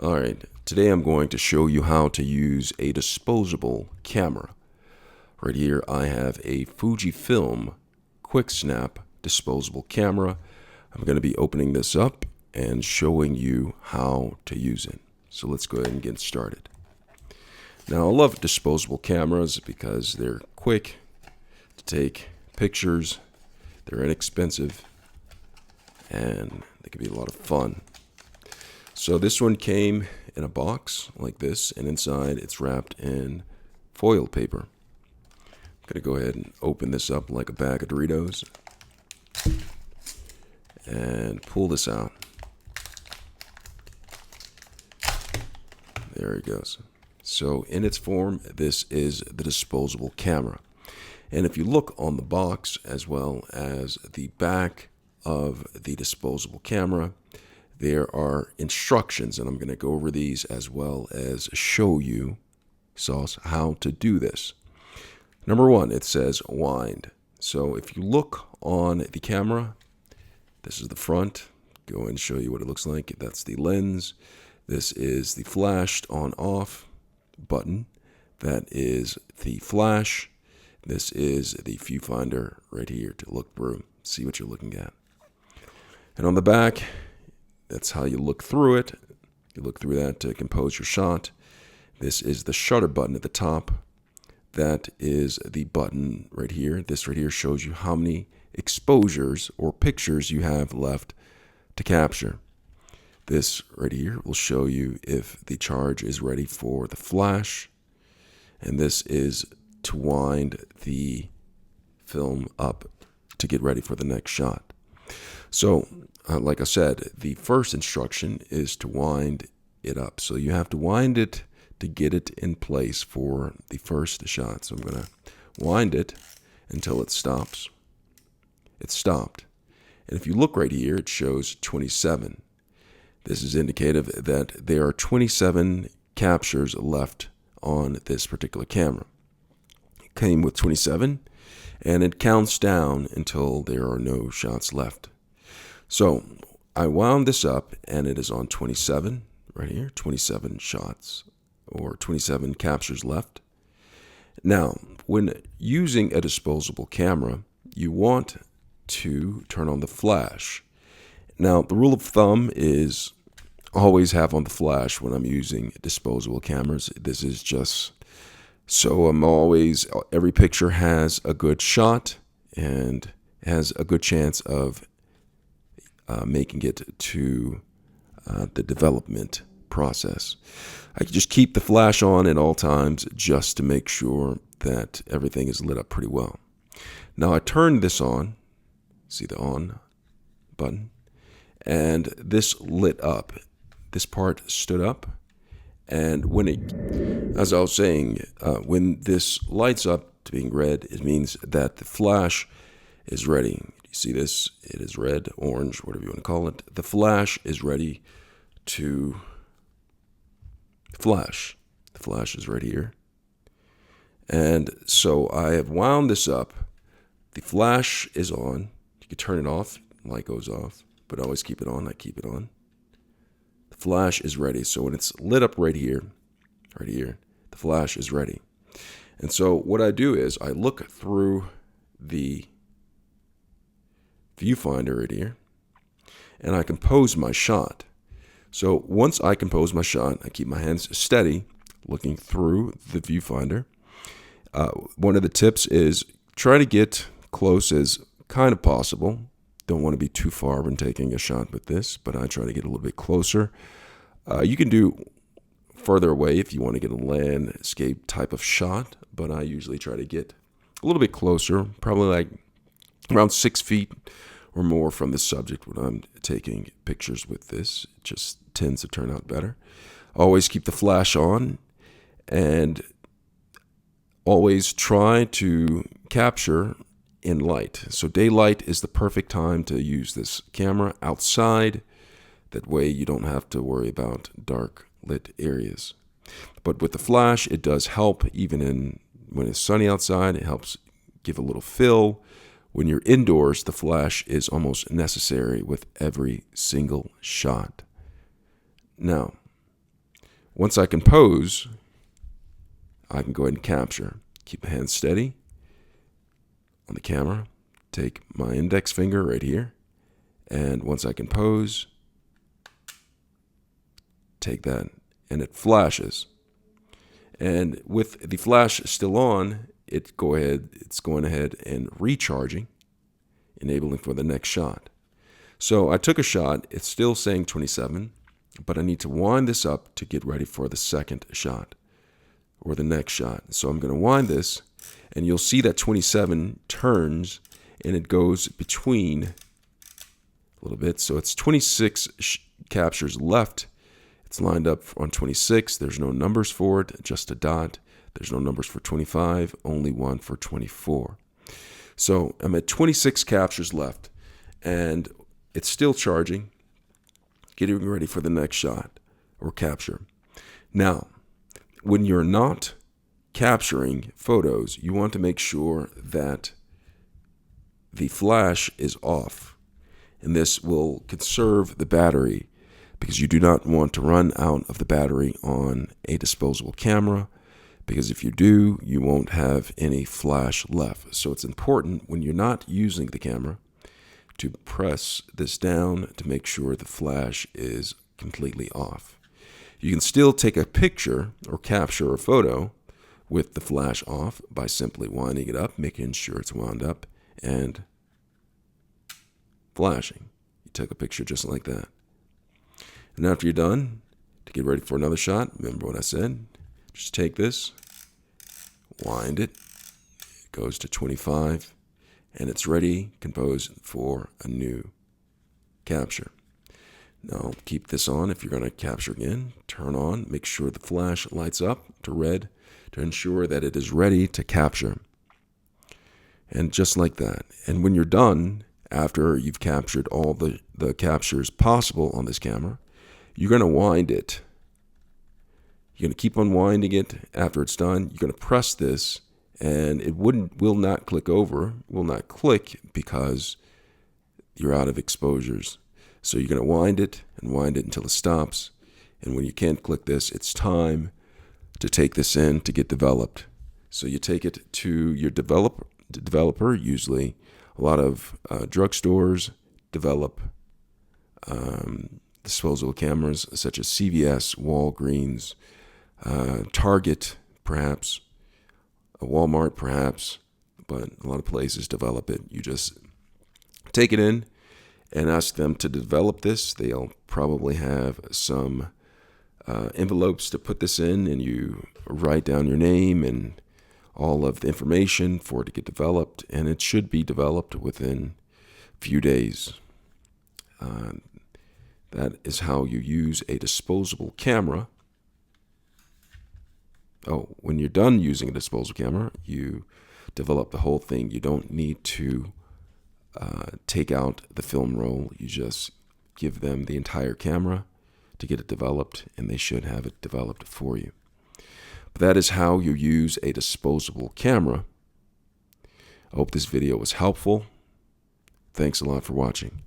Alright, today I'm going to show you how to use a disposable camera. Right here I have a Fujifilm QuickSnap disposable camera. I'm going to be opening this up and showing you how to use it. So let's go ahead and get started. Now I love disposable cameras because they're quick to take pictures, they're inexpensive, and they can be a lot of fun. So this one came in a box like this, and inside it's wrapped in foil paper. I'm going to go ahead and open this up like a bag of Doritos and pull this out. There it goes. So in its form, this is the disposable camera. And if you look on the box as well as the back of the disposable camera, there are instructions, and I'm going to go over these as well as show you how to do this. Number one, it says wind. So if you look on the camera, this is the front. Go ahead and show you what it looks like. That's the lens. This is the flashed on-off button. That is the flash. This is the viewfinder right here to look through, see what you're looking at. And on the back, that's how you look through it. You look through that to compose your shot. This is the shutter button at the top. That is the button right here. This right here shows you how many exposures or pictures you have left to capture. This right here will show you if the charge is ready for the flash. And this is to wind the film up to get ready for the next shot. So, like I said, the first instruction is to wind it up. So you have to wind it to get it in place for the first shot. So I'm going to wind it until it stops. It stopped. And if you look right here, it shows 27. This is indicative that there are 27 captures left on this particular camera. It came with 27, and it counts down until there are no shots left. So I wound this up, and it is on 27 right here, 27 shots or 27 captures left. Now, when using a disposable camera, you want to turn on the flash. Now, the rule of thumb is always have on the flash when I'm using disposable cameras. This is just so every picture has a good shot and has a good chance of making it to the development process. I can just keep the flash on at all times just to make sure that everything is lit up pretty well. Now I turned this on, see the on button, and this lit up. This part stood up, and as I was saying, when this lights up to being red, it means that the flash is ready. You see this? It is red, orange, whatever you want to call it. The flash is ready to flash. The flash is right here. And so I have wound this up. The flash is on. You can turn it off. Light goes off. But always keep it on. I keep it on. The flash is ready. So when it's lit up right here, the flash is ready. And so what I do is I look through the viewfinder right here, and I compose my shot. So once I compose my shot, I keep my hands steady, looking through the viewfinder. One of the tips is try to get close as kind of possible. Don't want to be too far when taking a shot with this, but I try to get a little bit closer. You can do further away if you want to get a landscape type of shot, but I usually try to get a little bit closer, probably like around 6 feet or more from the subject when I'm taking pictures with this. It just tends to turn out better. Always keep the flash on, and always try to capture in light. So daylight is the perfect time to use this camera outside. That way you don't have to worry about dark lit areas. But with the flash, it does help even when it's sunny outside. It helps give a little fill. When you're indoors, the flash is almost necessary with every single shot. Now, Once I compose, I can go ahead and capture. Keep the hand steady on the camera. Take my index finger right here. And once I compose, take that, and it flashes. And with the flash still on, it's going ahead and recharging, enabling for the next shot. So I took a shot. It's still saying 27, but I need to wind this up to get ready for the second shot or the next shot. So I'm going to wind this, and you'll see that 27 turns, and it goes between a little bit. So it's 26 captures left. It's lined up on 26. There's no numbers for it, just a dot. There's no numbers for 25, only one for 24. So I'm at 26 captures left, and it's still charging, getting ready for the next shot or capture. Now, when you're not capturing photos, you want to make sure that the flash is off, and this will conserve the battery, because you do not want to run out of the battery on a disposable camera, because if you do, you won't have any flash left. So it's important when you're not using the camera to press this down to make sure the flash is completely off. You can still take a picture or capture a photo with the flash off by simply winding it up, making sure it's wound up, and flashing. You take a picture just like that. And after you're done, to get ready for another shot, remember what I said, just take this, wind it, it goes to 25, and it's ready, composed for a new capture. Now keep this on if you're going to capture again, turn on, make sure the flash lights up to red to ensure that it is ready to capture. And just like that. And when you're done, after you've captured all the captures possible on this camera, you're going to wind it. You're going to keep on winding it after it's done. You're going to press this, and it will not click over, will not click because you're out of exposures. So you're going to wind it and wind it until it stops. And when you can't click this, it's time to take this in to get developed. So you take it to your developer. Usually a lot of drugstores develop disposable cameras such as CVS, Walgreens, Target, perhaps, Walmart, perhaps, but a lot of places develop it. You just take it in and ask them to develop this. They'll probably have some envelopes to put this in, and you write down your name and all of the information for it to get developed, and it should be developed within a few days. That is how you use a disposable camera. Oh, when you're done using a disposable camera, you develop the whole thing. You don't need to take out the film roll. You just give them the entire camera to get it developed, and they should have it developed for you. But that is how you use a disposable camera. I hope this video was helpful. Thanks a lot for watching.